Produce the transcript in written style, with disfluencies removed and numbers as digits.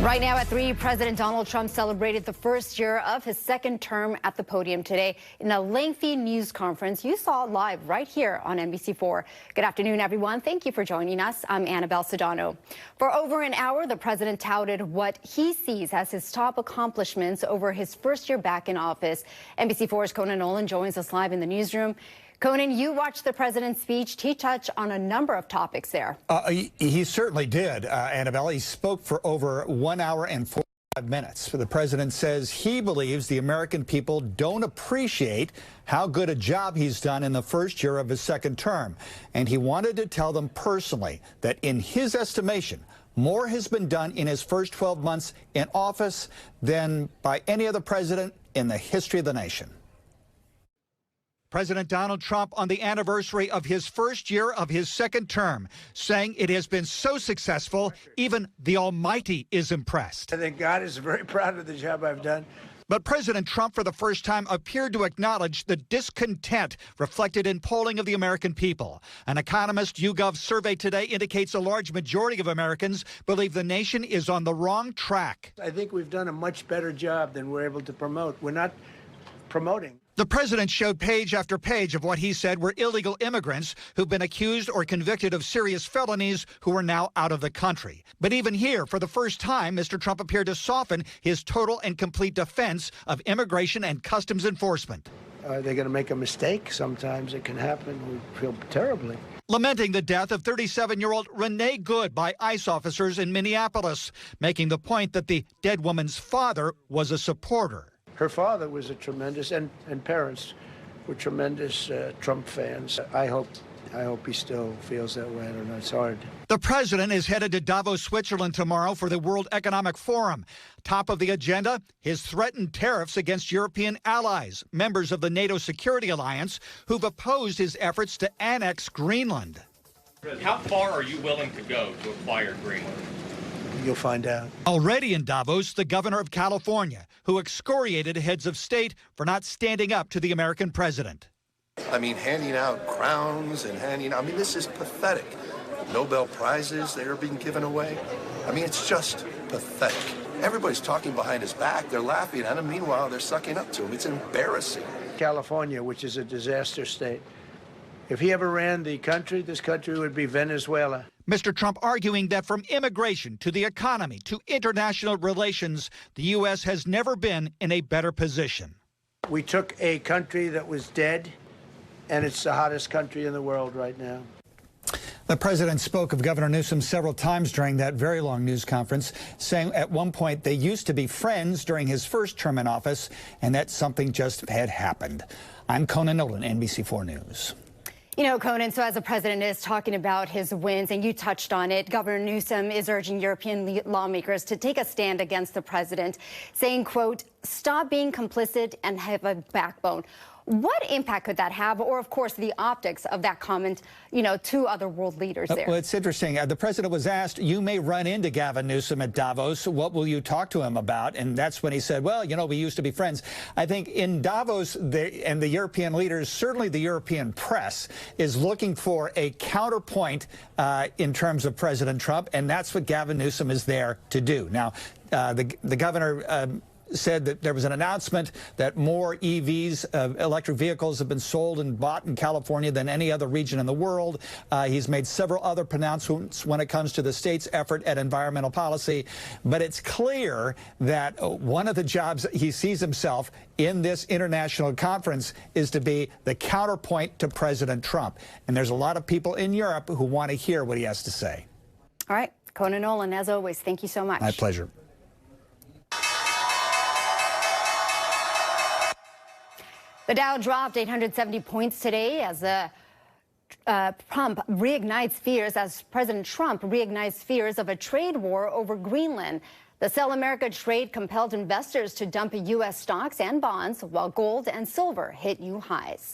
Right now at 3, President Donald Trump celebrated the first year of his second term at the podium today in a lengthy news conference you saw live right here on NBC4. Good afternoon, everyone. Thank you for joining us. I'm Annabelle Sedano. For over an hour, the president touted what he sees as his top accomplishments over his first year back in office. NBC4's Conan Nolan joins us live in the newsroom. Conan, you watched the president's speech. He touched on a number of topics there. He certainly did, Annabelle. He spoke for over 1 hour and 45 minutes. The president says he believes the American people don't appreciate how good a job he's done in the first year of his second term. And he wanted to tell them personally that in his estimation, more has been done in his first 12 months in office than by any other president in the history of the nation. President Donald Trump on the anniversary of his first year of his second term, saying it has been so successful, even the Almighty is impressed. I think God is very proud of the job I've done. But President Trump, for the first time, appeared to acknowledge the discontent reflected in polling of the American people. An Economist YouGov survey today indicates a large majority of Americans believe the nation is on the wrong track. I think we've done a much better job than we're able to promote. We're not promoting. The president showed page after page of what he said were illegal immigrants who've been accused or convicted of serious felonies who are now out of the country. But even here, for the first time, Mr. Trump appeared to soften his total and complete defense of immigration and customs enforcement. Are they going to make a mistake? Sometimes it can happen. We feel terribly. Lamenting the death of 37-year-old Renee Good by ICE officers in Minneapolis, making the point that the dead woman's father was a supporter. Her father was a tremendous, and parents were tremendous Trump fans. I hope he still feels that way. I don't know. It's hard. The president is headed to Davos, Switzerland tomorrow for the World Economic Forum. Top of the agenda, his threatened tariffs against European allies, members of the NATO Security Alliance, who've opposed his efforts to annex Greenland. How far are you willing to go to acquire Greenland? You'll find out. Already in Davos, the governor of California, who excoriated heads of state for not standing up to the American president. I mean, handing out crowns and this is pathetic. Nobel Prizes, they are being given away. I mean, it's just pathetic. Everybody's talking behind his back. They're laughing at him. Meanwhile, they're sucking up to him. It's embarrassing. California, which is a disaster state. If he ever ran the country, this country would be Venezuela. Mr. Trump arguing that from immigration to the economy to international relations, the U.S. has never been in a better position. We took a country that was dead, and it's the hottest country in the world right now. The president spoke of Governor Newsom several times during that very long news conference, saying at one point they used to be friends during his first term in office, and that something just had happened. I'm Conan Nolan, NBC4 News. You know, Conan, so as the president is talking about his wins, and you touched on it, Governor Newsom is urging European lawmakers to take a stand against the president, saying, quote, stop being complicit and have a backbone. What impact could that have, or, of course, the optics of that comment, to other world leaders there? Well, it's interesting. The president was asked, you may run into Gavin Newsom at Davos. What will you talk to him about? And that's when he said, well, we used to be friends. I think in Davos, and the European leaders, certainly the European press, is looking for a counterpoint in terms of President Trump, and that's what Gavin Newsom is there to do. Now, the governor said that there was an announcement that more EVs, electric vehicles, have been sold and bought in California than any other region in the world. He's made several other pronouncements when it comes to the state's effort at environmental policy. But it's clear that one of the jobs he sees himself in this international conference is to be the counterpoint to President Trump. And there's a lot of people in Europe who want to hear what he has to say. All right. Conan Nolan, as always, thank you so much. My pleasure. The Dow dropped 870 points today as President Trump reignites fears of a trade war over Greenland. The Sell America trade compelled investors to dump U.S. stocks and bonds, while gold and silver hit new highs.